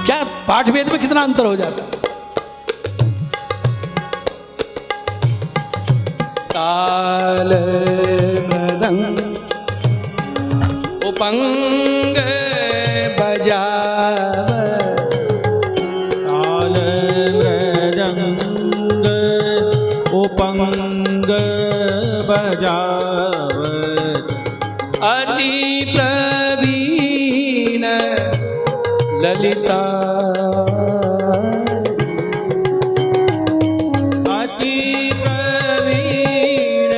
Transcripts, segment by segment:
क्या पाठ भेद में कितना अंतर हो जाता है। ताल मृदंग उपंग बजाव, ताल मृदंग उपंग बजाव, अति प्रवीण ललिता, अति प्रवीण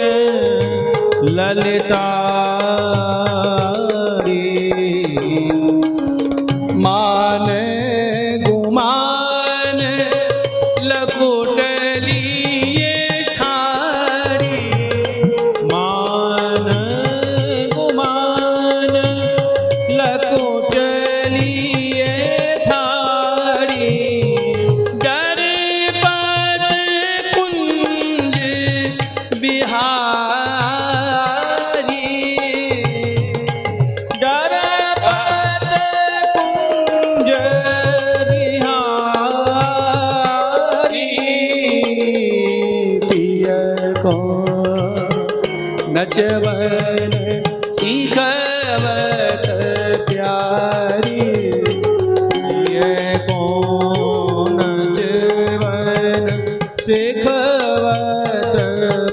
ललिता, मान गुमान लकुटलिए ठाड़ी, मान गुमान लकुटलिए थारी, दर्पण कुंज बिहारी, दर्पण कुंज बिहारी, प्रिय को नचवन सीखवत प्यारी, ये कौन जीवन सिखवत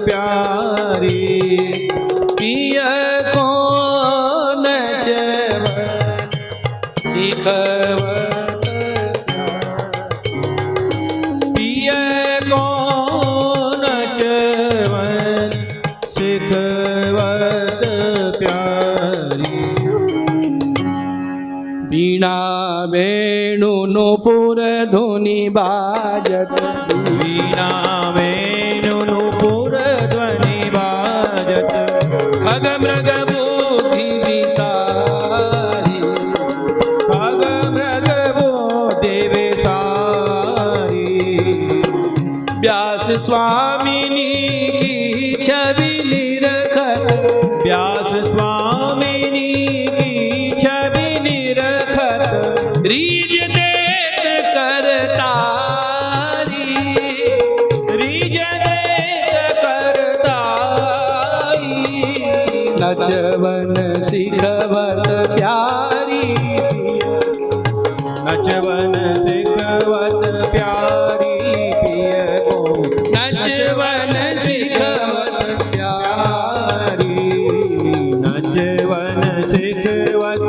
प्यारी, प्रिय को नचवन सीखवत पिय कौन जीवन सिखवत प्यारी, वीणा वेणु नुपुर धुनि बाजत, वीणा वेणु नुपुर ध्वनि बाजत, खग मृग बुद्धि विसारी, खग मृग बुद्धि विसारी, व्यास स्वामिनी की छवि निरखत, व्यास स्वामिनी की छवि निरखत, रीज देत करतारी, रीज देत करतारी, नचवन सिखवत प्यारी, नचवन सिखवत प्यारी, पिय को नचवन सिखवत प्यारी, नचवन सिखवत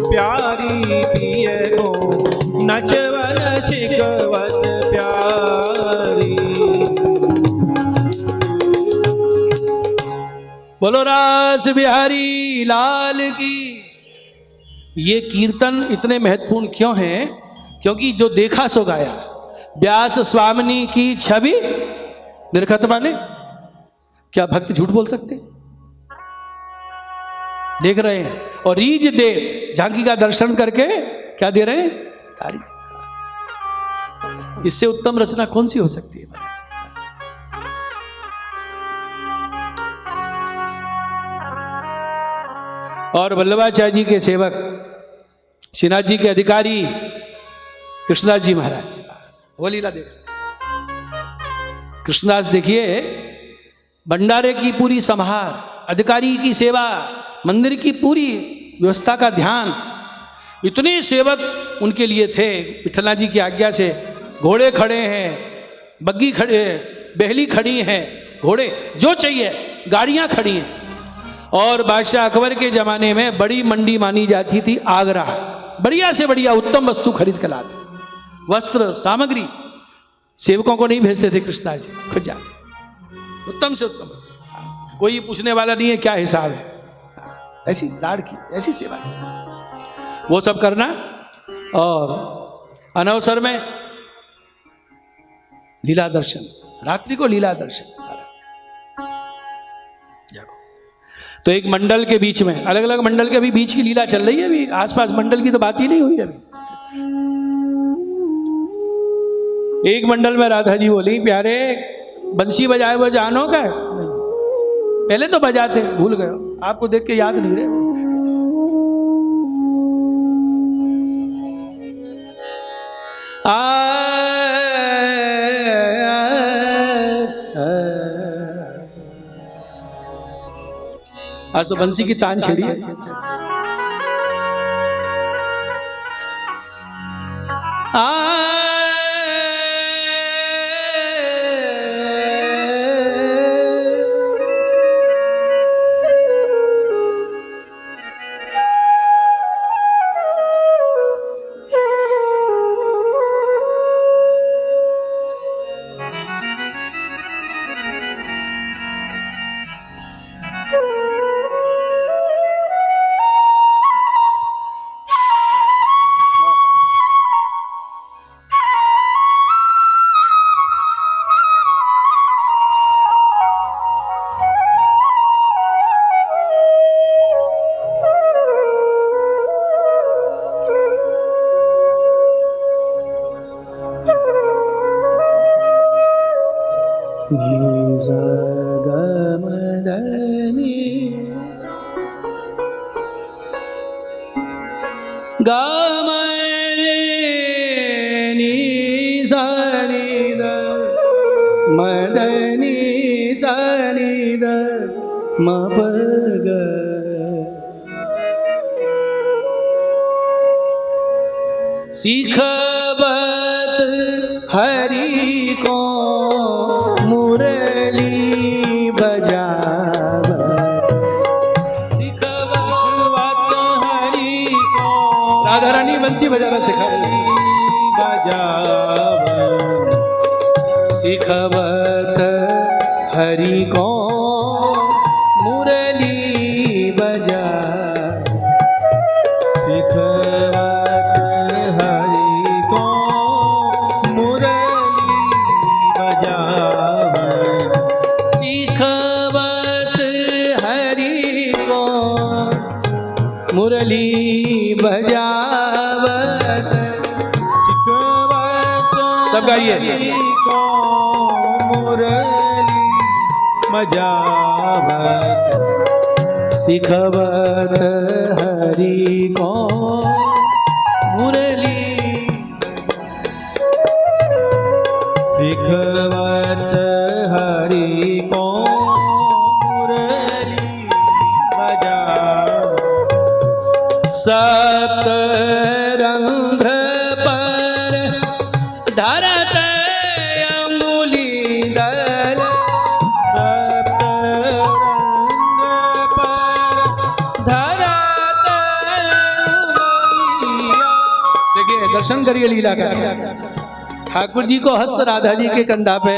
प्यारी, पिय को नचवन सिखवत प्यारी। बोलो रास बिहारी लाल की। ये कीर्तन इतने महत्वपूर्ण क्यों हैं? क्योंकि जो देखा सो गाया। व्यास स्वामिनी की छवि निरखत माने क्या भक्त झूठ बोल सकते? देख रहे हैं। और रीज दे झांकी का दर्शन करके क्या दे रहे हैं? तारीफ। इससे उत्तम रचना कौन सी हो सकती है? और वल्लभाचार्य जी के सेवक श्रीनाथ जी के अधिकारी कृष्णदास जी महाराज, वो लीला देख। कृष्णदास देखिए, भंडारे की पूरी संभार, अधिकारी की सेवा, मंदिर की पूरी व्यवस्था का ध्यान, इतने सेवक उनके लिए थे। विठलनाथ जी की आज्ञा से घोड़े खड़े हैं, बग्गी खड़े, बहली खड़ी हैं, घोड़े जो चाहिए, गाड़ियां खड़ी हैं। और बादशाह अकबर के ज़माने में बड़ी मंडी मानी जाती थी आगरा। बढ़िया से बढ़िया उत्तम वस्तु खरीद कर लाते, वस्त्र सामग्री। सेवकों को नहीं भेजते थे कृष्णदास जी, खुद जाते, उत्तम से उत्तम वस्त्र। कोई पूछने वाला नहीं है क्या हिसाब है। ऐसी लाड़ की, ऐसी सेवा है। वो सब करना। और अनवसर में लीला दर्शन, रात्रि को लीला दर्शन। तो एक मंडल के बीच में, अलग अलग मंडल के अभी बीच की लीला चल रही है। अभी आसपास मंडल की तो बात ही नहीं हुई अभी। एक मंडल में राधा जी बोली, प्यारे बंसी बजाए वो जानो का? पहले तो बजाते, भूल गए, आपको देख के याद नहीं रहे। आ आज तो बंसी की तान छेड़ी है। मदनी सनिद मपग सीखबत हरि को मुरली बजाव सीखबत हरि को राधा रानी बंसी बजाना सिखा बजाव सीखबत हरि को मुरली बजा सीखबत हरि को मुरली बजाव सीखबत हरि को मुरली बजावत सीखबत सब गाइए मुरली बजावत सीखबत हरि को मुरली सीखबत हरि को मुरली बजावत सप्तरंध्र पर धरत दर्शन करिए लीला का। ठाकुर जी को हस्त राधा जी के कंधा पे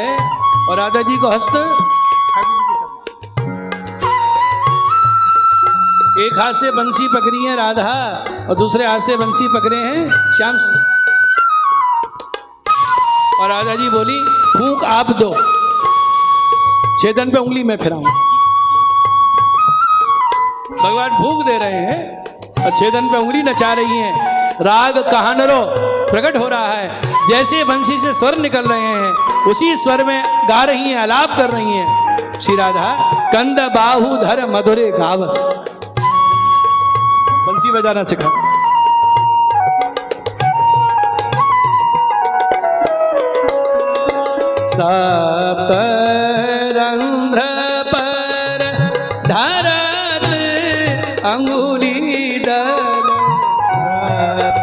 और राधा जी को हस्त ठाकुर जी के कंधा। एक हाथ से बंसी पकड़ी है राधा और दूसरे हाथ से बंसी पकड़े हैं श्याम सुंदर। और राधा जी बोली फूंक आप दो, छेदन पे उंगली में फिराऊं। भगवान फूंक दे रहे हैं और छेदन पे उंगली नचा रही हैं। राग कहानरो प्रकट हो रहा है, जैसे बंसी से स्वर निकल रहे हैं उसी स्वर में गा रही हैं, आलाप कर रही हैं श्री राधा। कंद बाहु धर मधुरे गाव, बंसी बजाना सिखा। सप्तरंध्र पर धरत अंगुली दल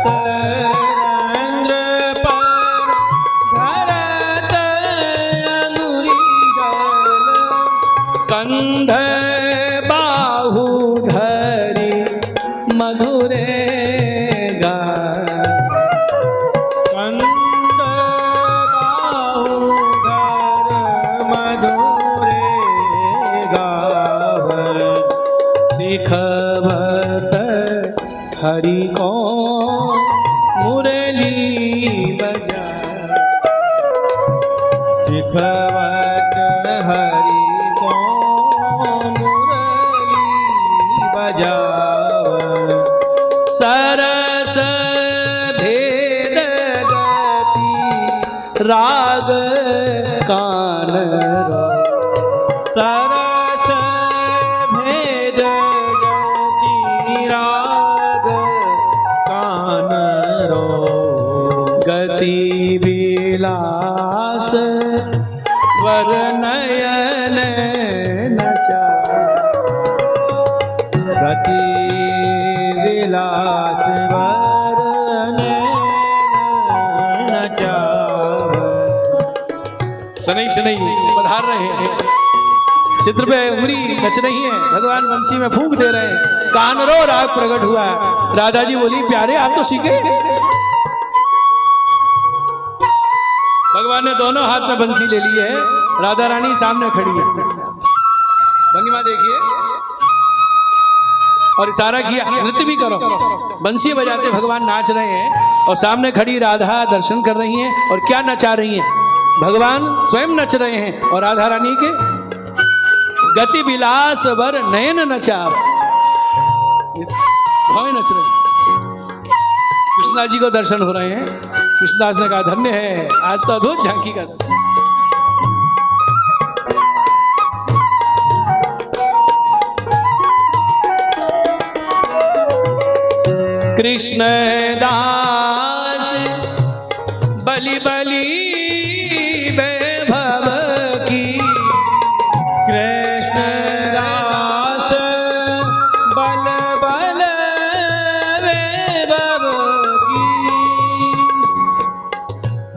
सप्तरंध्र पर धरत अंगुली दल कंध बाहु धरि मधुरे गा सीखबत हरि को मुरली बजा सीखबत हरि को मुरली बजाव सरस भेद गति राग कान सरस भेद राग कान रो गति शनई शनई पधार रहे हैं, चित्र पे उंगली नच रही है, भगवान बंसी में फूंक दे रहे हैं, कानरो राग प्रकट हुआ। राधा जी बोली प्यारे आप तो सीखे। भगवान ने दोनों हाथ में बंसी ले ली है, राधा रानी सामने खड़ी है, भंगिमा देखिए, और इशारा किया नृत्य भी करो। बंसी बजाते भगवान नाच रहे हैं और सामने खड़ी राधा दर्शन कर रही हैं और क्या नचा रही हैं, भगवान स्वयं नच रहे हैं और राधा रानी के गति विलास वर नयन नचाव, भौएं नच रहे हैं। कृष्णदास जी को दर्शन हो रहे हैं। कृष्णदास ने कहा धन्य है, आज तो अद्भुत झांकी का दर्शन। कृष्ण दास बलि बलि वैभव की, कृष्ण दास बल बल वैभव की।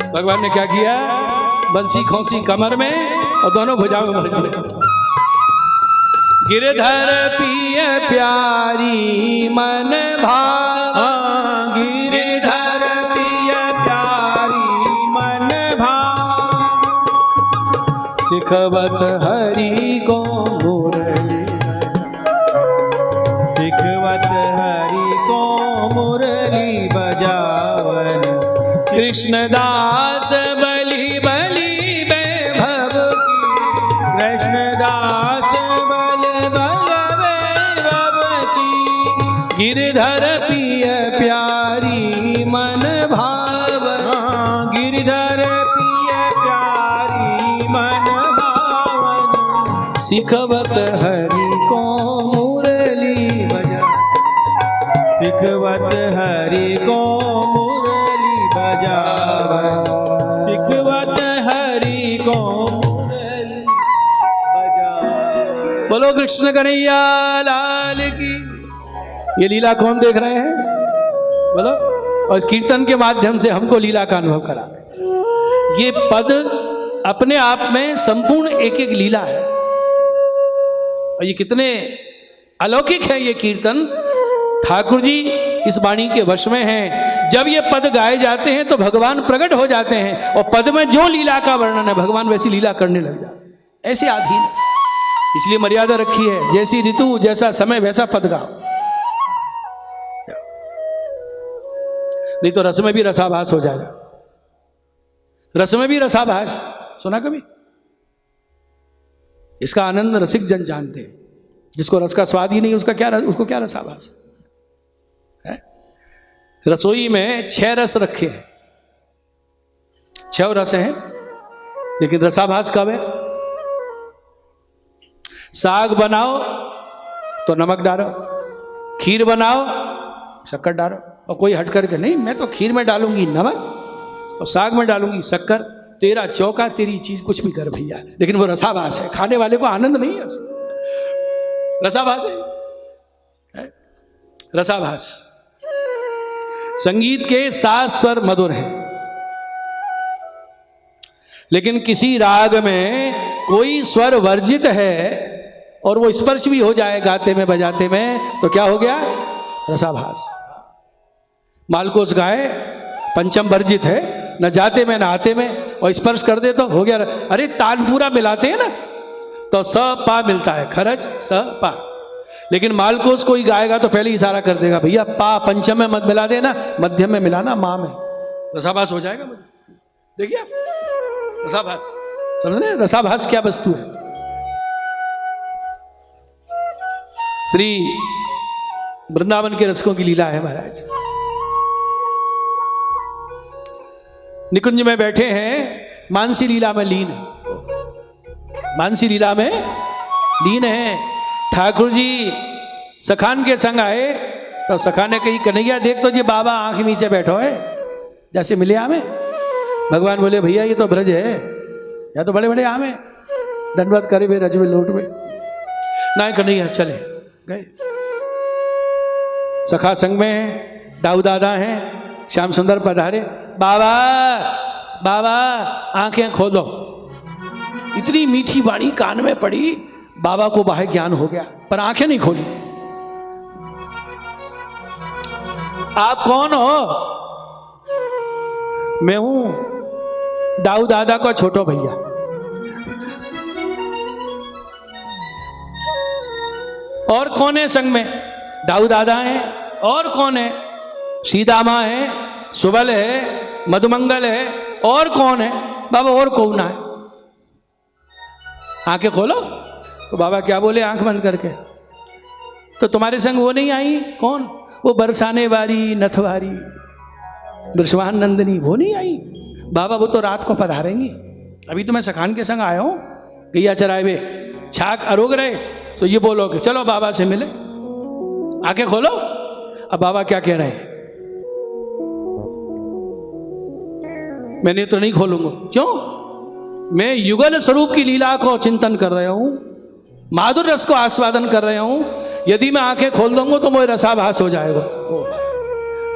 भगवान ने क्या किया, बंसी खोसी कमर में और दोनों भुजाओं में भर दिया। गिरधर पिय प्यारी मन भाव, गिरधर पिय प्यारी मन भाव, सिखवत हरि को मुरली, सिखवत हरि को मुरली बजावन। कृष्णदास बलि बलि वैभव की, कृष्णदास बल बल वैभव की। गिरधर पिय प्यारी मन भाव, गिरधर पिय प्यारी मन भावन। सिखवत हरि को मुरली बजा, सिखवत हरि को मुरली बजावन। सिखवत हरि को मुरली बजावन। बोलो कृष्ण कन्हैया लाल की। ये लीला कौन देख रहे हैं, बोलो। और कीर्तन के माध्यम से हमको लीला का अनुभव करा रहे हैं। ये पद अपने आप में संपूर्ण एक एक लीला है, और ये कितने अलौकिक है। ये कीर्तन ठाकुर जी इस वाणी के वश में हैं। जब ये पद गाए जाते हैं तो भगवान प्रकट हो जाते हैं, और पद में जो लीला का वर्णन है भगवान वैसी लीला करने लग जाते हैं। ऐसे आधीन है, इसलिए मर्यादा रखी है, जैसी ऋतु जैसा समय वैसा पद गाओ, नहीं तो रस में भी रसाभास हो जाएगा। रस में भी रसाभास सुना कभी? इसका आनंद रसिक जन जानते हैं। जिसको रस का स्वाद ही नहीं उसको क्या रसाभास है? रसोई में 6 रस रखे हैं, 6 रस हैं, लेकिन रसाभास कब है? साग बनाओ तो नमक डालो, खीर बनाओ शक्कर डालो, और कोई हट करके नहीं मैं तो खीर में डालूंगी नमक और साग में डालूंगी शक्कर, तेरा चौका तेरी चीज कुछ भी कर भैया। लेकिन वो रसाभास है, खाने वाले को आनंद नहीं है उसमें। रसाभास है? रसाभास। संगीत के 7 स्वर मधुर हैं, लेकिन किसी राग में कोई स्वर वर्जित है और वो स्पर्श भी हो जाए गाते में बजाते में, तो क्या हो गया? रसाभास। मालकोस गाए पंचम वर्जित है, न जाते में न आते में, और स्पर्श कर दे तो हो गया। अरे ताल पूरा मिलाते हैं ना तो स पा मिलता है, खरज स पा। लेकिन मालकोस कोई गाएगा तो पहले इशारा कर देगा भैया पा पंचम में मत मिला देना, मध्यम में मिलाना, माँ में। रसाभास हो जाएगा। मुझे देखिए आप रसाभास समझ रहे हैं? रसाभास क्या वस्तु है? श्री वृंदावन के रसकों की लीला है महाराज। निकुंज में बैठे हैं, मानसी लीला में लीन है, मानसी लीला में लीन है। ठाकुर जी सखान के संग आए तो सखा ने कही कन्हैया देख तो जी बाबा आंख नीचे बैठो है, जैसे मिले आमे। भगवान बोले भैया ये तो ब्रज है, या तो बड़े बड़े आमे, दंडवत करे वे रज में लोट में ना कन्हैया चले गए। सखा संग में दाऊ दादा हैं, श्याम सुंदर पधारे, बाबा बाबा आंखें खोलो। इतनी मीठी वाणी कान में पड़ी, बाबा को बाह्य ज्ञान हो गया, पर आंखें नहीं खोली। आप कौन हो? मैं हूं दाऊ दादा का छोटो भैया। और कौन है संग में? दाऊ दादा है। और कौन है? सीता माँ है, सुबल है, मधुमंगल है। और कौन है? बाबा और कौन है? आंखें खोलो। तो बाबा क्या बोले आंख बंद करके? तो तुम्हारे संग वो नहीं आई? कौन? वो बरसाने वाली नथवारी वृषभान नंदिनी, वो नहीं आई? बाबा वो तो रात को पधारेंगी। अभी तो मैं सखान के संग आया हूं, गैया चराए वे छाक अरोग रहे, तो ये बोलोगे चलो बाबा से मिले। आंखें खोलो। अब बाबा क्या कह रहे हैं? मैंने तो नहीं खोलूंगा। क्यों? मैं युगल स्वरूप की लीला को चिंतन कर रहा हूं, माधुर रस को आस्वादन कर रहा हूं। यदि मैं आंखें खोल दूंगा तो मुझे रसाभास हो जाएगा।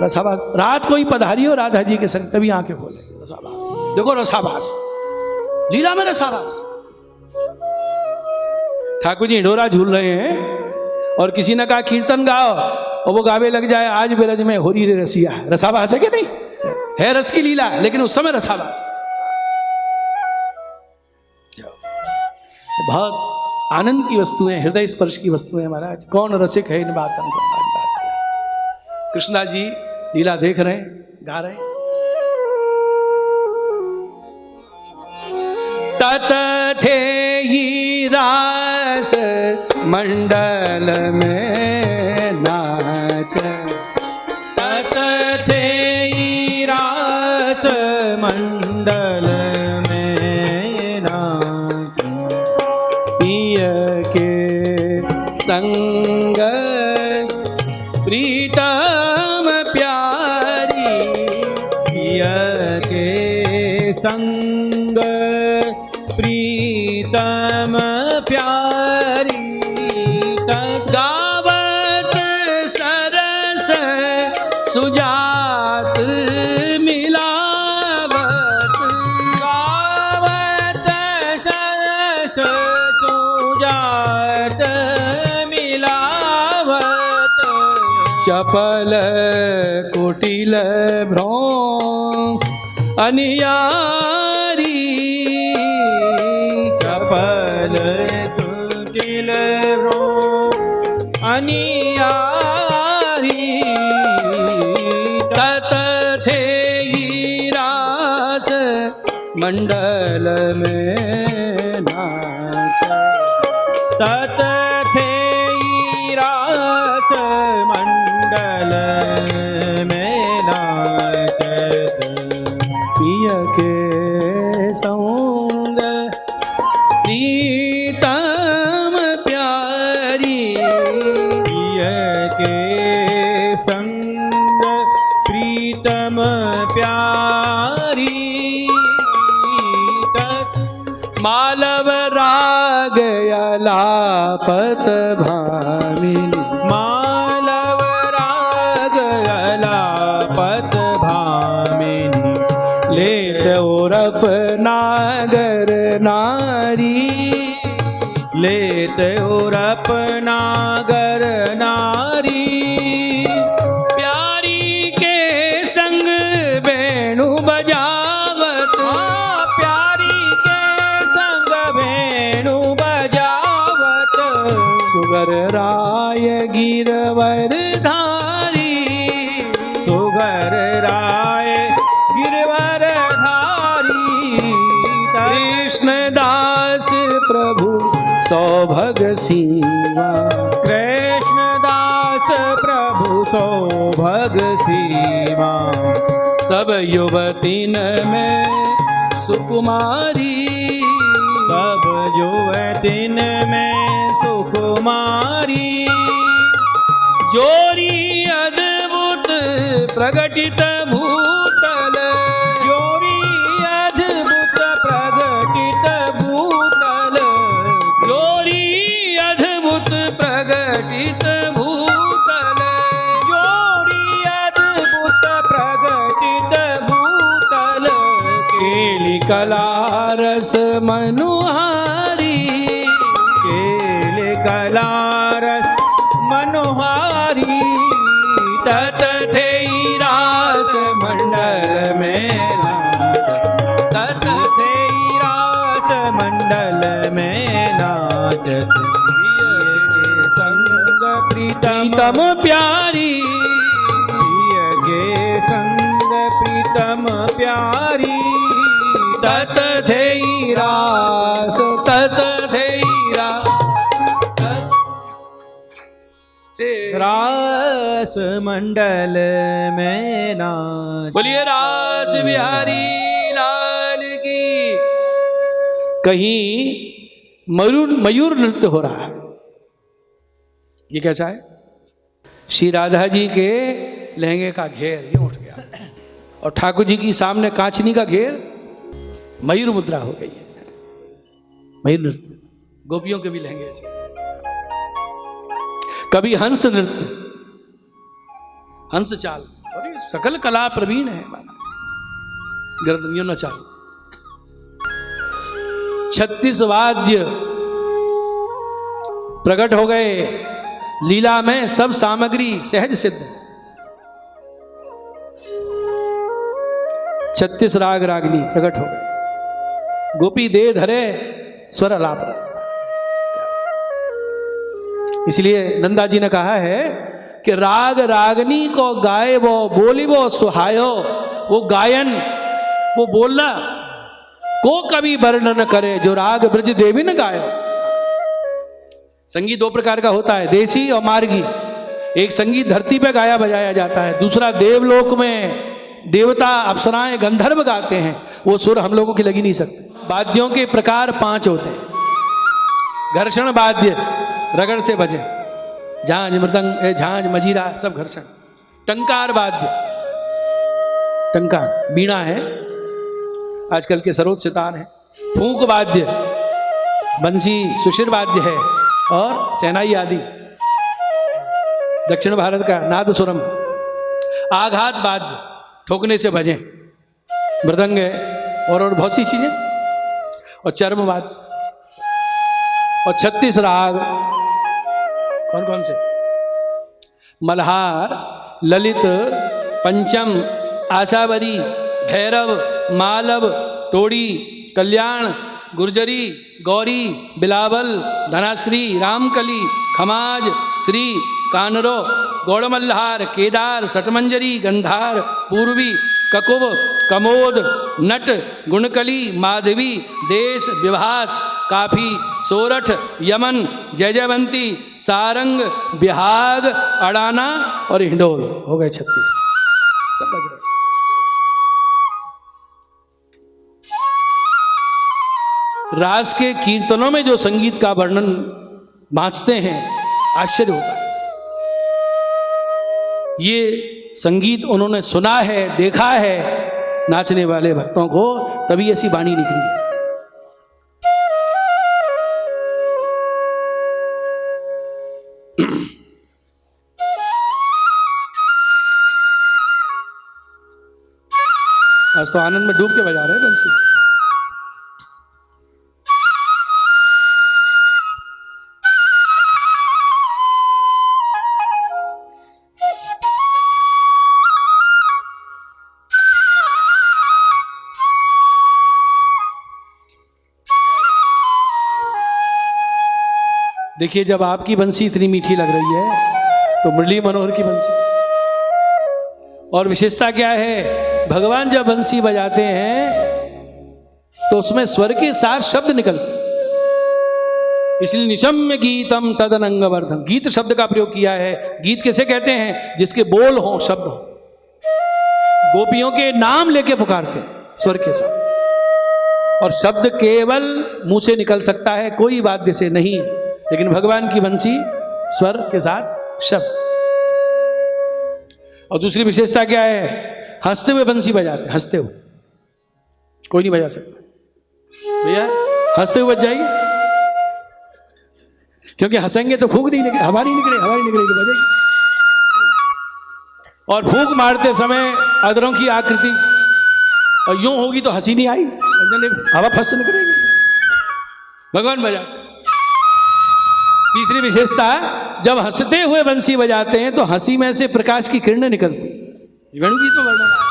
रसाभास, रात को ही पधारी हो राधा जी के संग, तभी आंखें खोले। रसाभास देखो, रसाभास, लीला में रसाभास। ठाकुर जी ढोरा झूल रहे हैं और किसी ने कहा कीर्तन गाओ, और वो गावे लग जाए आज बिरज में होरी रे रसिया। रसाभास है कि नहीं? है रस की लीला, लेकिन उस समय रसाभास। बहुत आनंद की वस्तुएं, हृदय स्पर्श की वस्तुएं महाराज। कौन रसिक है इन बातों को? कृष्णा जी लीला देख रहे हैं, गा रहे हैं। तत थे ही रास मंडल में नाच, तत थे ही रास मंडल में नाच, पिय के संग प्रीतम प्यारी, पिय के संग प्रीतम प्यारी, गावत सरस सुजात मिलावत, गावत सरस सुजात मिलावत, चपल कुटिल भ्रौ अनियारी, चपल कुटिल भ्रौ अनियारी, तत थे ही रास मंडल में नाच, तत थे ही रास मंडल में नाचत, पिय के संग प्रीतम प्यारी, पिय के संग प्रीतम प्यारी, मालव राग अलापत भामिनी, मालव राग अलापत भामिनी, लेत ओरप नागर नारी, लेत उरप नागर नारी, प्यारी के संग वेणु बजावत, प्यारी के संग वेणु बजावत, सुगर राय गिरवर धारी, सुगर राय गिरवर धारी, कृष्णदास प्रभु सौभग सीवा, कृष्णदास प्रभु सौभग सीमा, सब युवतीन में सुकुमारी, सब युवतीन में सुकुमारी, जोरी अद्भुत प्रगटित भूतल, जोरी अद्भुत प्रगटित भूतल, जोरी अद्भुत प्रगटित भूतल, जोरी अद्भुत प्रगटित भूतल, केली कला रस मनोहारी, केले कला रस मनोहारी, तत थे रास मंडल में नाच, तत थे रास मंडल में नाच, संग प्रीतम तम प्यारी, ये संग प्रीतम प्यारी, तत थे रास, तत थे रास मंडल में नाच। बोलिए रास बिहारी लाल की। कहीं मयूर नृत्य हो रहा है। ये कैसा है? श्री राधा जी के लहंगे का घेर ये उठ गया और ठाकुर जी की सामने कांचनी का घेर, मयूर मुद्रा हो गई है। मयूर नृत्य, गोपियों के भी लहंगे ऐसे। कभी हंस नृत्य, हंस चाल, और ये सकल कला प्रवीण है गर्दनियों न चाल। 36 वाद्य प्रकट हो गए लीला में, सब सामग्री सहज सिद्ध। 36 राग रागनी प्रकट हो गए, गोपी दे धरे स्वर अलाप रहा। इसलिए नंदा जी ने कहा है कि राग रागनी को गाए वो बोली वो सुहायो, वो गायन वो बोलना को कभी वर्णन करे, जो राग ब्रज देवी न गायो। संगीत 2 प्रकार का होता है, देसी और मार्गी। एक संगीत धरती पे गाया बजाया जाता है, दूसरा देवलोक में देवता अप्सराएं गंधर्व गाते हैं, वो सुर हम लोगों की लगी नहीं सकते। वाद्यों के प्रकार 5 होते हैं। घर्षण वाद्य, रगड़ से बजे, झांझ मृदंग, झांझ मजीरा सब घर्षण। टंकार वाद्य, टंकार बीणा है, आजकल के सरोद सितार है। फूंक वाद्य, बंसी सुशिर वाद्य है, और सेनाई आदि दक्षिण भारत का नादस्वरम। आघात वाद्य, ठोकने से बजे, मृदंग है, और बहुत सी चीजें। और चर्म वाद्य। और 36 राग कौन कौन से? मल्हार, ललित, पंचम, आशावरी, भैरव, मालव, टोड़ी, कल्याण, गुर्जरी, गौरी, बिलावल, धनाश्री, रामकली, खमाज, श्री, कानरो, गौड़मल्हार, केदार, सटमंजरी, गंधार, पूर्वी, ककुब, कमोद, नट, गुणकली, माधवी, देश, विभास, काफी, सोरठ, यमन, जयजयवंती, सारंग, बिहाग, अड़ाना और हिंडोल। हो गए 36। सब बज रहे। रास के कीर्तनों में जो संगीत का वर्णन बाँचते हैं, आश्चर्य होता है। ये संगीत उन्होंने सुना है, देखा है नाचने वाले भक्तों को, तभी ऐसी वाणी निकली है। आज तो आनंद में डूब के बजा रहे हैं बंसी। देखिए, जब आपकी बंसी इतनी मीठी लग रही है तो मुरली मनोहर की बंसी। और विशेषता क्या है, भगवान जब बंसी बजाते हैं तो उसमें स्वर के साथ शब्द निकलते, इसलिए निशम्य गीतम तदनंगवर्धम, गीत शब्द का प्रयोग किया है। गीत किसे कहते हैं? जिसके बोल हो, शब्द हो। गोपियों के नाम लेके पुकारते हैं स्वर के साथ, और शब्द केवल मुंह से निकल सकता है, कोई वाद्य से नहीं। लेकिन भगवान की बंसी स्वर के साथ शब्द। और दूसरी विशेषता क्या है? हंसते हुए बंसी बजाते, हंसते हुए, कोई नहीं बजा सकता। भैया हंसते हुए बज जाइए, क्योंकि हंसेंगे तो फूंक नहीं निकले, हवा नहीं निकलेगी तो बजेगी। और फूंक मारते समय अधरों की आकृति और यूं होगी तो हंसी नहीं आई, हवा फंस निकलेगी। भगवान बजाते। तीसरी विशेषता, जब हंसते हुए बंसी बजाते हैं तो हंसी में से प्रकाश की किरणें निकलती है। वेणु जी तो वर्णन है।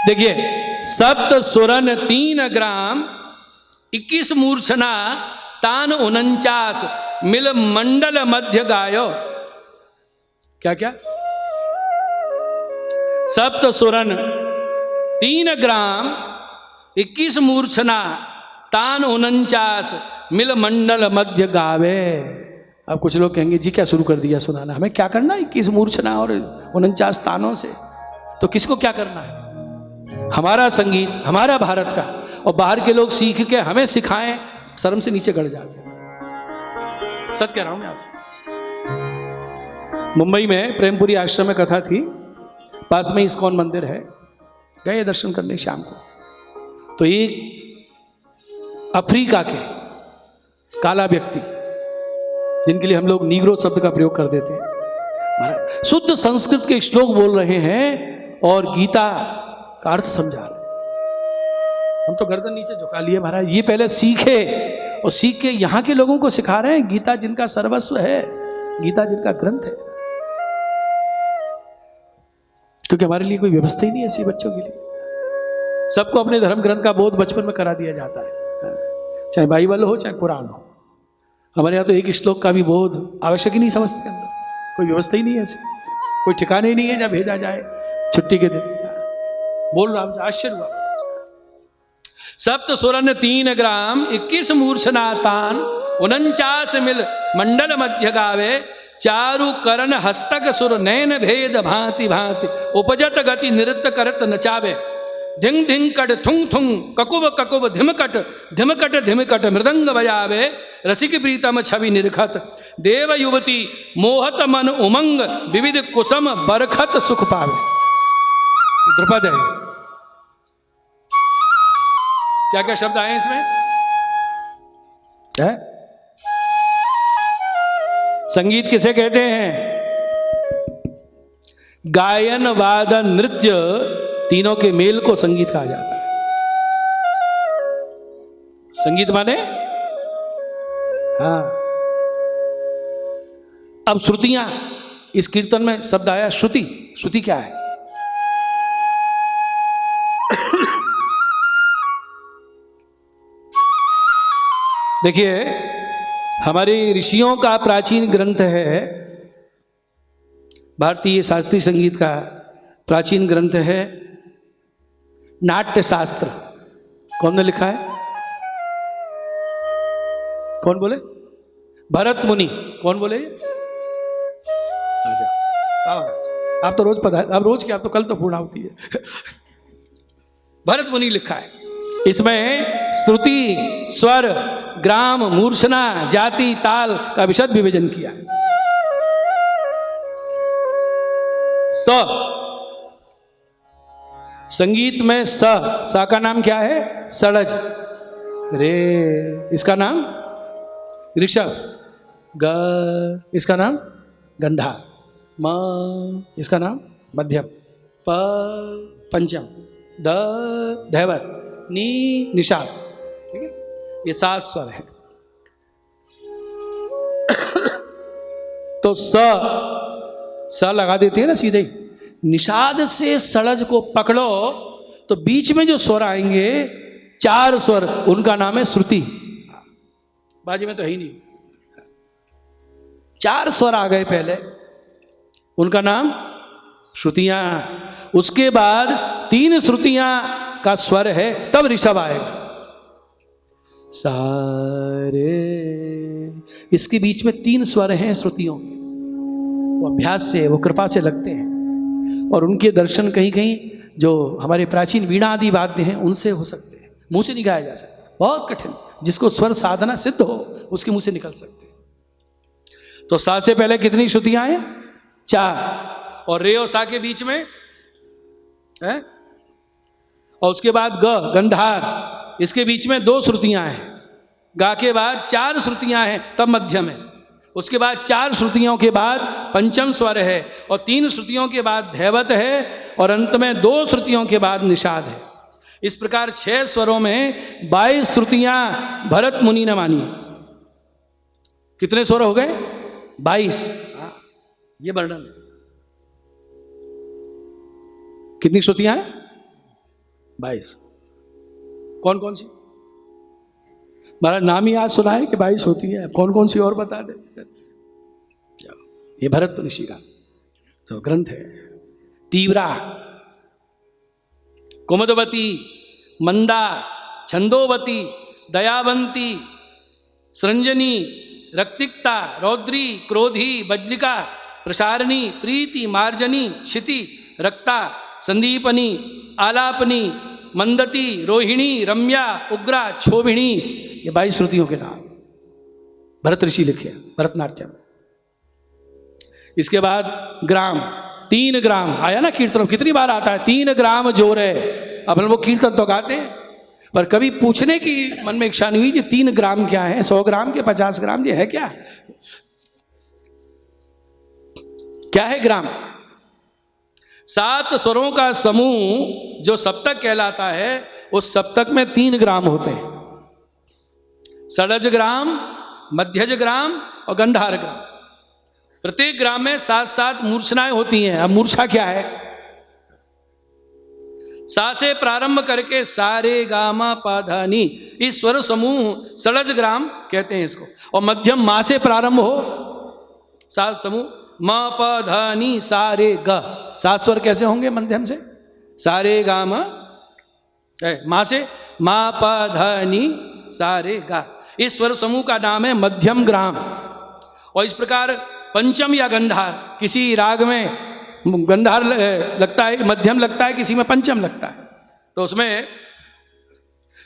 देखिए, सप्त सुरन 3 ग्राम 21 मूर्छना तान 49 मिल मंडल मध्य गायो। क्या क्या? सप्त सुरन 3 ग्राम 21 मूर्छना तान 49 मिल मंडल मध्य गावे। अब कुछ लोग कहेंगे जी क्या शुरू कर दिया सुनाना, हमें क्या करना 21 मूर्छना और 49 तानों से, तो किसको क्या करना है? हमारा संगीत हमारा भारत का, और बाहर के लोग सीख के हमें सिखाएं, शर्म से नीचे गड़ जाते हैं। सच कह रहा हूं मैं आपसे। मुंबई में प्रेमपुरी आश्रम में कथा थी, पास में इस्कॉन मंदिर है, गए दर्शन करने शाम को। तो एक अफ्रीका के काला व्यक्ति, जिनके लिए हम लोग नीग्रो शब्द का प्रयोग कर देते हैं, शुद्ध संस्कृत के श्लोक बोल रहे हैं और गीता का अर्थ समझा रहे। हम तो गर्दन नीचे झुका लिए महाराज, ये पहले सीखे और सीख के यहाँ के लोगों को सिखा रहे हैं। गीता जिनका सर्वस्व है, गीता जिनका ग्रंथ है, क्योंकि हमारे लिए कोई व्यवस्था ही नहीं है ऐसी बच्चों के लिए। सबको अपने धर्म ग्रंथ का बोध बचपन में करा दिया जाता है, चाहे बाइबल हो चाहे कुरान हो। हमारे यहाँ तो एक श्लोक का भी बोध आवश्यक ही नहीं समझते, अंदर कोई व्यवस्था ही नहीं है ऐसी, कोई ठिकाने ही नहीं है जब भेजा जाए छुट्टी के दिन। बोल रहा हूं, आश्चर्य हुआ। सप्त सुरन 3 ग्राम 21 मूर्छना तान 49 मिल मंडल मध्य गावे। चारु करण हस्तक सुर नैन भेद भांति भांति उपजत गति नृत्य करत नचावे। धिंग धिंग कट थुंग थुंग ककुब ककुब धिमकट धिमकट धिमकट मृदंग बजावे। रसिक प्रीतम छवि निरखत देव युवती मोहत मन उमंग विविध कुसम बरखत सुख पावे। द्रुपद है। क्या क्या शब्द आए इसमें है? संगीत किसे कहते हैं? गायन वादन नृत्य तीनों के मेल को संगीत कहा जाता है। संगीत माने हाँ। अब श्रुतियां, इस कीर्तन में शब्द आया श्रुति। श्रुति क्या है? देखिए, हमारे ऋषियों का प्राचीन ग्रंथ है, भारतीय शास्त्रीय संगीत का प्राचीन ग्रंथ है नाट्य शास्त्र। कौन ने लिखा है? कौन बोले? भरत मुनि। कौन बोले? आप तो रोज पधार, अब रोज क्या, आप तो कल तो पूर्णाहुति है। भरत मुनि लिखा है। इसमें श्रुति, स्वर, ग्राम, मूर्छना, जाति, ताल का विशद विभाजन किया है। संगीत में सा का नाम क्या है? सड़ज। रे इसका नाम ऋषभ। ग इसका नाम गंधा। म इसका नाम मध्यम। प पंचम। द धैवत। नी निषाद। ठीक है, ये 7 स्वर है। तो स लगा देते हैं ना सीधे ही। निषाद से सड़ज को पकड़ो तो बीच में जो स्वर आएंगे 4 स्वर, उनका नाम है श्रुति। बाजी में तो है ही नहीं। 4 स्वर आ गए पहले, उनका नाम श्रुतियां। उसके बाद 3 श्रुतियां का स्वर है, तब ऋषभ आएगा। सारे, इसके बीच में 3 स्वर हैं श्रुतियों के। वो अभ्यास से, वो कृपा से लगते हैं, और उनके दर्शन कहीं कहीं जो हमारे प्राचीन वीणा आदि वाद्य हैं उनसे हो सकते हैं। मुंह से नहीं गाया जा सकता, बहुत कठिन। जिसको स्वर साधना सिद्ध हो उसके मुंह से निकल सकते हैं। तो सा से पहले कितनी श्रुतियां हैं? 4। और रे और सा के बीच में है, और उसके बाद ग गंधार, इसके बीच में 2 श्रुतियां हैं। गा के बाद 4 श्रुतियां हैं, तब मध्यम है। उसके बाद 4 श्रुतियों के बाद पंचम स्वर है, और 3 श्रुतियों के बाद धैवत है, और अंत में 2 श्रुतियों के बाद निषाद है। इस प्रकार 6 स्वरों में 22 श्रुतियां भरत मुनि ने मानी। कितने स्वर हो गए? 22। ये वर्णन है। कितनी श्रुतियां हैं? 22। कौन कौन सी? हमारा नाम ही आज सुना है कि 22 होती है, कौन कौन सी और बता दे। ये भरत ऋषि का तो ग्रंथ है। तीव्रा, कुमुदवती, मंदा, छंदोवती, दयावंती, सृंजनी, रक्तिक्ता, रौद्री, क्रोधी, वज्रिका, प्रसारणी, प्रीति, मार्जनी, क्षिति, रक्ता, संदीपनी, आलापनी, मंदती, रोहिणी, रम्या, उग्रा, क्षोभिणी। ये 22 श्रुतियों के नाम भरत ऋषि लिखे भरतनाट्यम। इसके बाद ग्राम, 3 ग्राम आया ना कीर्तन, कितनी बार आता है? 3 ग्राम जोर है। अपन वो कीर्तन तो गाते हैं, पर कभी पूछने की मन में इच्छा नहीं हुई कि 3 ग्राम क्या है, 100 ग्राम के 50 ग्राम, ये है क्या? क्या है ग्राम? 7 स्वरों का समूह जो सप्तक कहलाता है, उस सप्तक में 3 ग्राम होते हैं। षडज ग्राम, मध्यज ग्राम और गंधार ग्राम। प्रत्येक ग्राम में 7-7 मूर्छनाएं होती हैं। अब मूर्छा क्या है? सा से प्रारंभ करके सारे गामा पाधानी, इस स्वर समूह षडज ग्राम कहते हैं इसको। और मध्यम मा से प्रारंभ हो, 7 समूह म प ध नि सा रे ग। 7 स्वर कैसे होंगे मध्यम से? सारे गा म, मा से मा प ध नि सा रे गा। इस स्वर समूह का नाम है मध्यम ग्राम। और इस प्रकार पंचम या गंधार, किसी राग में गंधार लगता है, मध्यम लगता है, किसी में पंचम लगता है, तो उसमें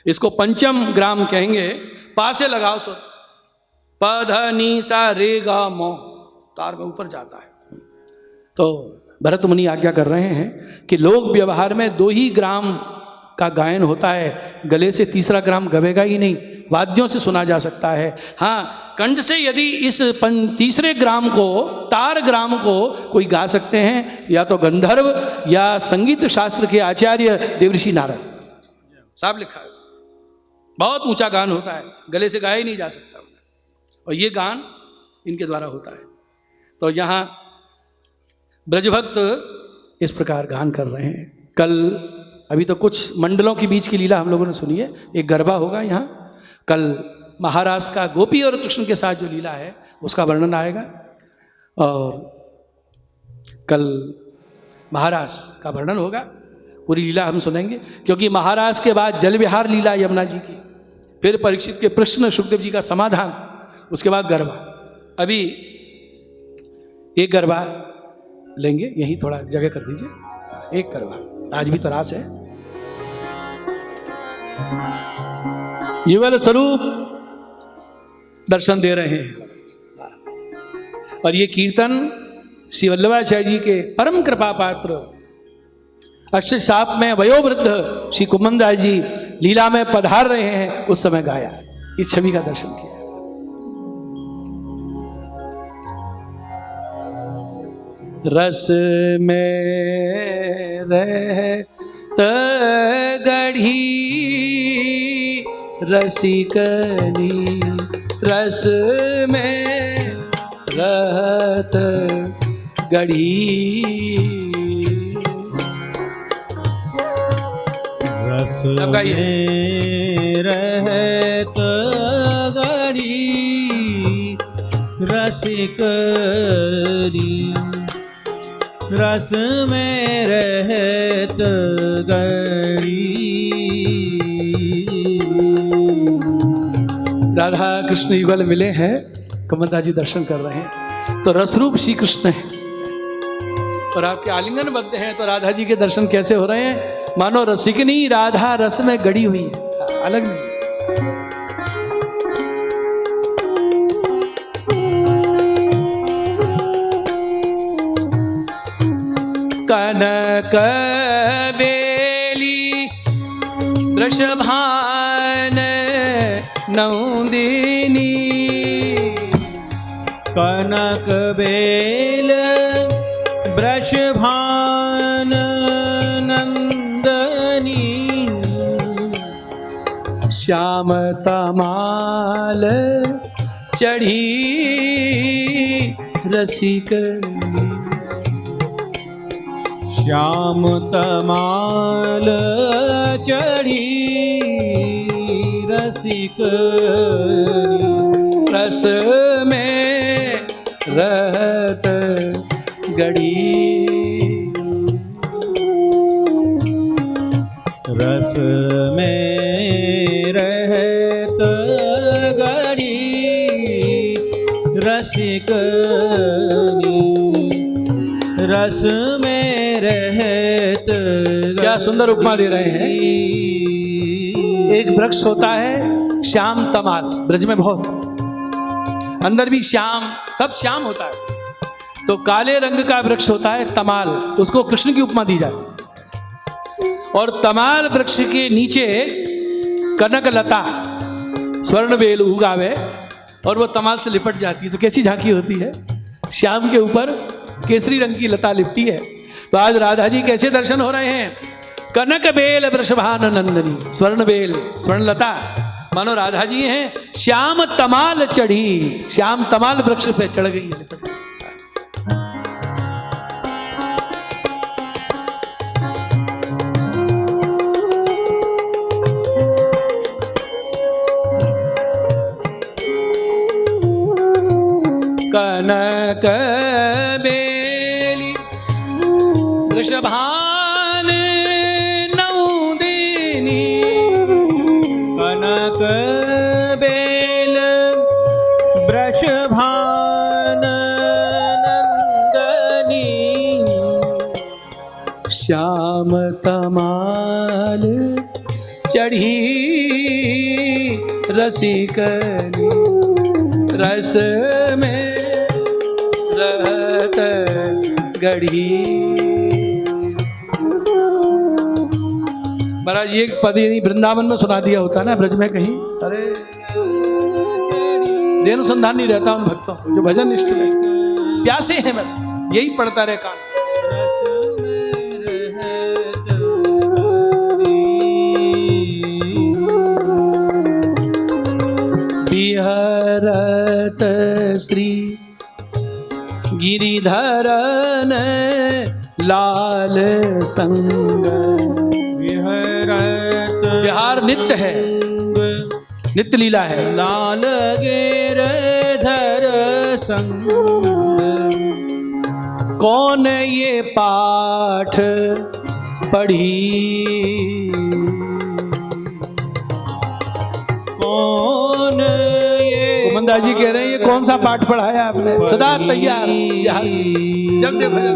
इसको पंचम ग्राम कहेंगे। पा से लगाओ स्वर, प ध नि सा रे गा म, तार में ऊपर जाता है। तो भरत मुनि आज्ञा कर रहे हैं कि लोक व्यवहार में 2 ही ग्राम का गायन होता है, गले से तीसरा ग्राम गवेगा ही नहीं, वाद्यों से सुना जा सकता है। हाँ, कंठ से यदि इस तीसरे ग्राम को, तार ग्राम को कोई गा सकते हैं, या तो गंधर्व या संगीत शास्त्र के आचार्य देवर्षि नारद। साफ लिखा है, बहुत ऊंचा गान होता है, गले से गाया ही नहीं जा सकता, और ये गान इनके द्वारा होता है। तो यहाँ ब्रजभक्त इस प्रकार गान कर रहे हैं। कल अभी तो कुछ मंडलों के बीच की लीला हम लोगों ने सुनी है, एक गरबा होगा यहाँ। कल महाराज का गोपी और कृष्ण के साथ जो लीला है उसका वर्णन आएगा, और कल महाराज का वर्णन होगा। पूरी लीला हम सुनेंगे, क्योंकि महाराज के बाद जल विहार लीला यमुना जी की, फिर परीक्षित के प्रश्न, सुखदेव जी का समाधान, उसके बाद गरबा। अभी एक गरबा लेंगे, यही थोड़ा जगह कर दीजिए। एक गरबा आज भी तरास है। युगल स्वरूप दर्शन दे रहे हैं, और ये कीर्तन श्री वल्लभाचार्य जी के परम कृपा पात्र अक्षय साप में वयोवृद्ध श्री कुमंदास जी लीला में पधार रहे हैं, उस समय गाया, इस छवि का दर्शन किया। रस में रहत गढ़ी रसिकनी, रस में रहत गढ़ी, रस में रहत गढ़ी रसिकनी, रस में रहत गढ़ी। राधा कृष्ण युगल मिले हैं, कुमंदास जी दर्शन कर रहे हैं, तो रसरूप श्री कृष्ण है और आपके आलिंगन बद्ध हैं, तो राधा जी के दर्शन कैसे हो रहे हैं? मानो रसिकनी राधा रस में गड़ी हुई है, अलग नहीं। कनक बेली वृषभान नौदिनी, कनक बेल वृषभान नंदनी श्याम तमाल चढ़ी रसिक श्याम तमाल चढ़ी रसिक रस में रहत गढ़ी रस में रहत गढ़ी रसिक रस में रहत। क्या सुंदर उपमा दे रहे हैं। एक वृक्ष होता है श्याम तमाल, ब्रज में बहुत, अंदर भी श्याम, सब श्याम होता है। तो काले रंग का वृक्ष होता है तमाल, उसको कृष्ण की उपमा दी जाती है। और तमाल वृक्ष के नीचे कनक लता स्वर्ण बेल उगावे और वो तमाल से लिपट जाती है। तो कैसी झांकी होती है, श्याम के ऊपर केसरी रंग की लता लिपटी है। तो आज राधा जी कैसे दर्शन हो रहे हैं। कनक बेल वृषभान नंदनी, स्वर्ण बेल स्वर्ण लता, मानो राधा जी हैं। श्याम तमाल चढ़ी, श्याम तमाल वृक्ष पे चढ़ गई है। कनक बेली वृषभान नंदिनी, कनक बेल वृषभान नंदनी श्याम तमाल चढ़ी रसिकनी, रस में रहत गढ़ी। महाराज ये पद यदि वृंदावन में सुना दिया होता ना, ब्रज में कहीं, अरे देह अनुसंधान नहीं रहता उन भक्तों को जो भजन निष्ठ है, प्यासे हैं, बस यही पढ़ता रहे कान। विहरत श्री गिरिधरन लाल संग, विहरत विहार नित्य है, नित्य लीला है। लाल गिरधर संग, कौन ये पाठ पढ़ी, कौन कुमंदा जी कह रहे हैं ये कौन सा पाठ पढ़ाया आपने, सदा तैयार जब देखो जब।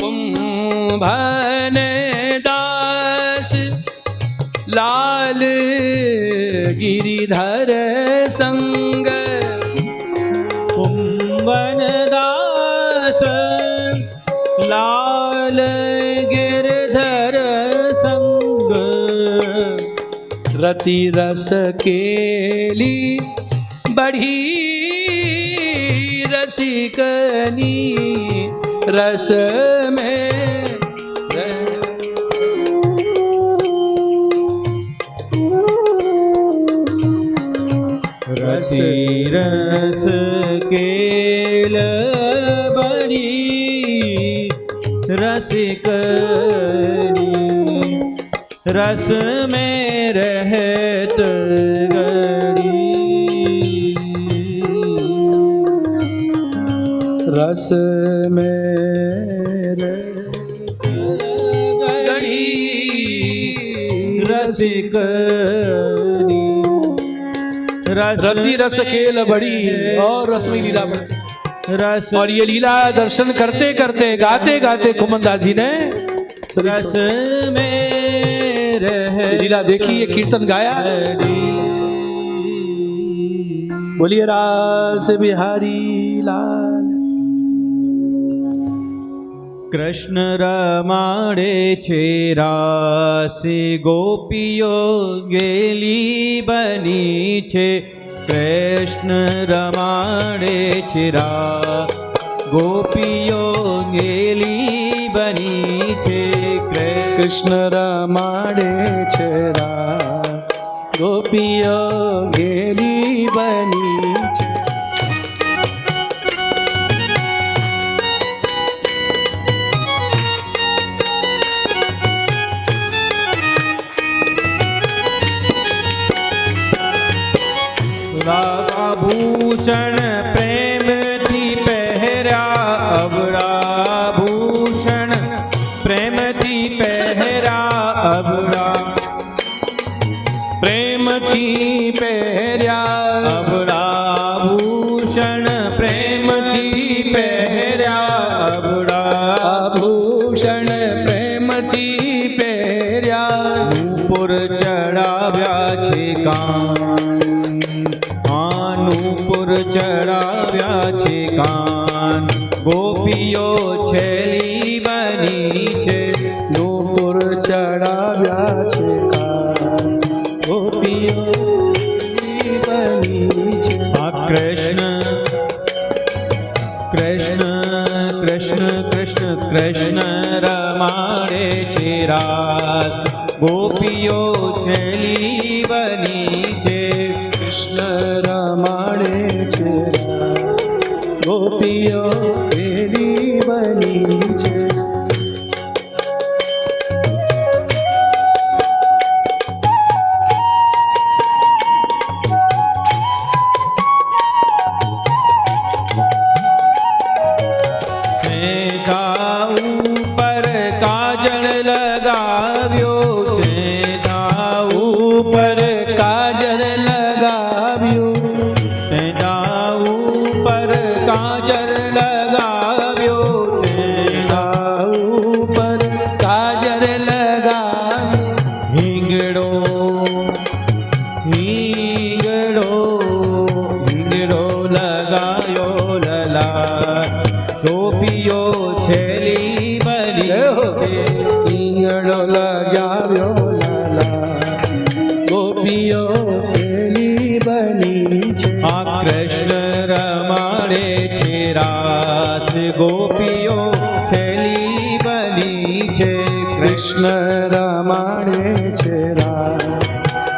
कुंभन दास लाल गिरिधर संग, कुंभन दास लाल गिरधर संग, रति रस केली बढ़ी रसिकनी, रस में रति रस केल बड़ी रसिकनी, रस में रहत गड़ी, रस में गड़ी रसिकनी, रति रस खेल बड़ी और रसमयी लीला बढ़ती। रस और ये लीला दर्शन करते करते गाते गाते कुमंदा जी ने रस में रह लीला देखी, ये कीर्तन गाया। बोलिए रास बिहारी लाल। कृष्ण रमाड़े छे रासे गोपीओ गेली बनी छे, કૃષ્ણ રમાડે છે રાસ ગોપીઓ ગેલી બની છે કૃષ્ણ રમાડે છે રાસ ગોપીઓ ગેલી બની છે આભૂષણ પ્રેમથી પહેર્યા અબળાભૂષણ પ્રેમથી પહેર્યા અબળા પ્રેમથી પહેર્યા અબળાભૂષણ પ્રેમથી પહેર્યા અબળાભૂષણ પ્રેમથી પહેર્યા નૂપુર ચડાવ્યા છે નૂપુર ચડાવ્યા છે કાન ગોપીઓ છેલી બની છે નૂપુર ચડાવ્યા છે કાન ગોપીઓ બની છે આ કૃષ્ણ કૃષ્ણ કૃષ્ણ કૃષ્ણ કૃષ્ણ રમાડે છે રાસ ગોપીઓ છેલી બની છે કૃષ્ણ રમાડે છે ગોપીઓ ગેલી બની છે ઉપર કાજળ લગાવ્યો ઉપર કાજલ લગાવ્યું ઉપર કાજળ લગાવ્યો ઉપર કાજલ લગાવ્યું હિંગડો હિંગડો હિંગડો લગાયો લલા ગોપીઓ છેલી બની ઈંગળો લગાવ્યો લાલા ગોપીઓ ગેલી બની છે આ કૃષ્ણ રમાડે છે રાસ ગોપીઓ છેલી બની છે કૃષ્ણ રમાડે છે રાસ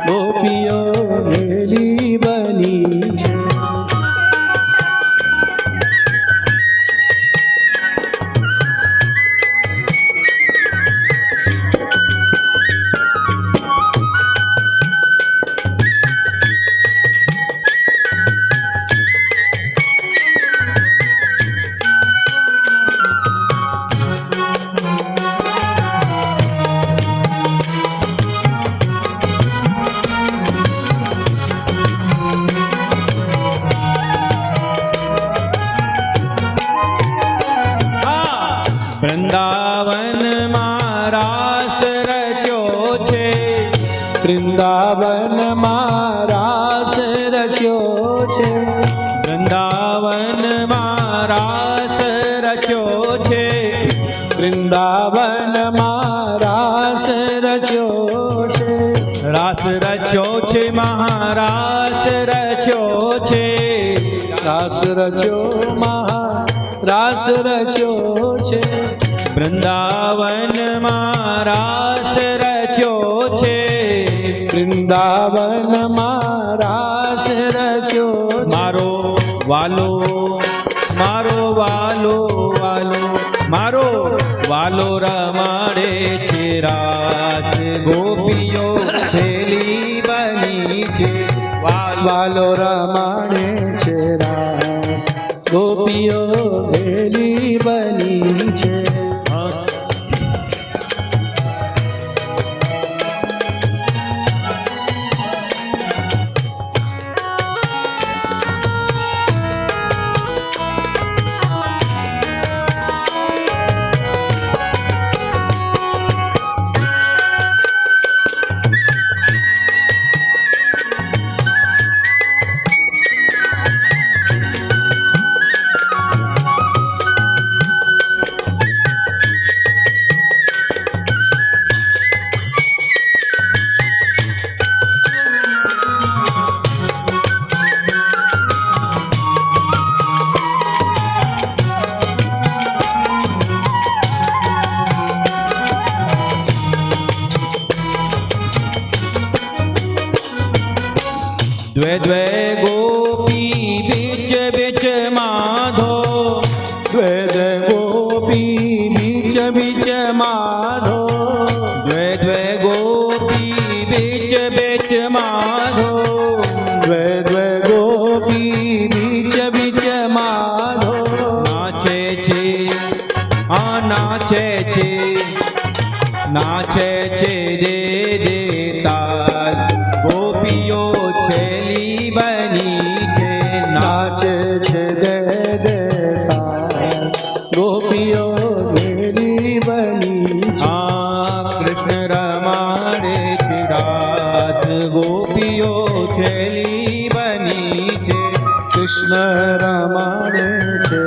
ગોપીઓ ગેલી બની છે વૃંદાવનમાં રાસ રચ્યો છે વૃંદાવનમાં રાસ રચ્યો છે વૃંદાવનમાં રાસ રચ્યો છે વૃંદાવનમાં રાસ રચ્યો છે રાસ રચ્યો છે મહારાસ રચ્યો છે રાસ રચ્યો રાસ રચ્યો છે વૃંદાવનમાં રાસ રચ્યો છે વૃંદાવનમાં રાસ રચ્યો છે મારો વાલો મારો વાલો વાલો મારો વાલો રમાડે છે રાસ ગોપીઓ છેલી બની છે વાલો રમાડે છે રાસ ગોપીઓ ગેલી બની છે द्वे द्वे गोपी बीच बीच माधो द्वे द्वे गोपी बीच बीच माधो द्वे द्वे गोपी बीच बीच माधो द्वे द्वे गोपी बीच बीच माधो नाचे छे नाचे छे नाचे छे दे दे ताल गोपीओ छेली बनी छे नाचे छे दे दे ताल गोपीओ मेरी बनी छे कृष्ण रमाड़े छे रास गोपीओ छेली बनी छे कृष्ण रमाड़े छे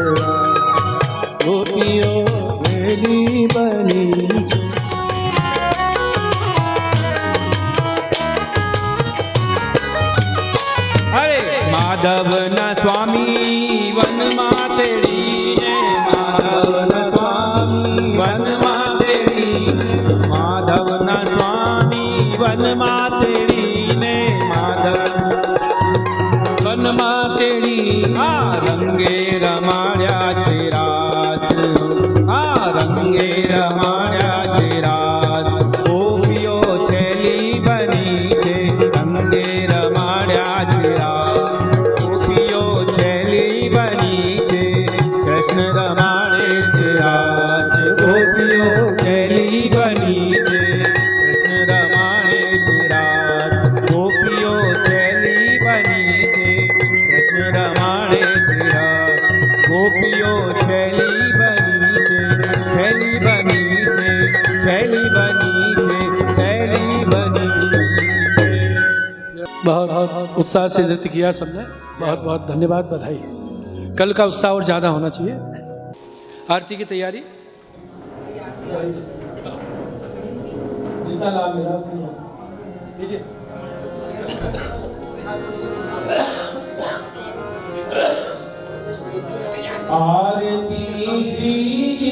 गोपीओ मेरी बनी छे अरे माधव न स्वामी वन मातेड़ी ने माधव न स्वामी वन मातेड़ी माधव न स्वामी वन मातेड़ी ने माधव वन मातेड़ी रंगे रमाड़्या छे रास रंगे रमाड़्या छे रास गोपीओ छेली बनी छे रंगे रमाड़्या छे रास गोपीओ छेली बनी छे कृष्ण रमाड़े छे रास गोपीओ छेली बनी छे कृष्ण रमाड़े छे रास गोपीओ छेली बनी छे कृष्ण रमाड़े छे रास गोपीओ छेली बनी छे छेली बनी छे छेली बनी छे छेली बनी छे बहुत बहुत उत्साह से नृत्य किया सबने बहुत बहुत धन्यवाद बधाई कल का उत्साह और ज़्यादा होना चाहिए आरती की तैयारी जितना लाभ मिला लीजिए आरती श्री जी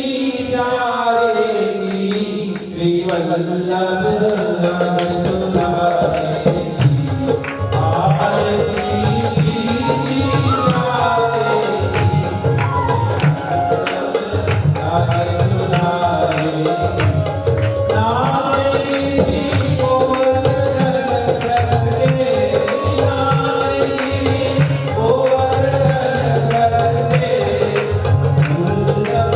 प्यारे की श्री वल्लभ दुलारे की आरती श्री जी प्यारे की दुलारे नारे की गोवर्धन करते नारे की गोवर्धन करते दुर्लभ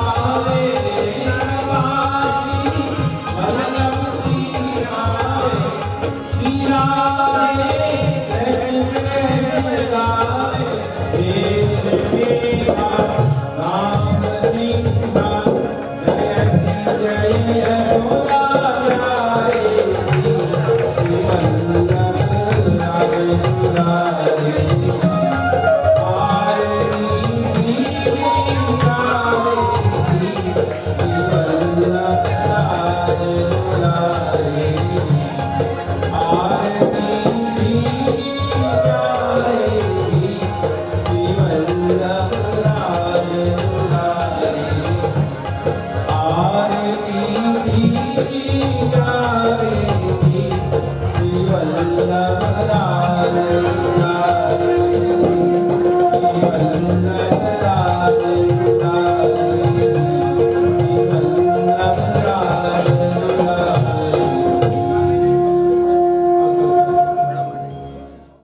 पावे नरवासी वल्लभ की आवे मीरा रे कृष्ण गावे देश के नाम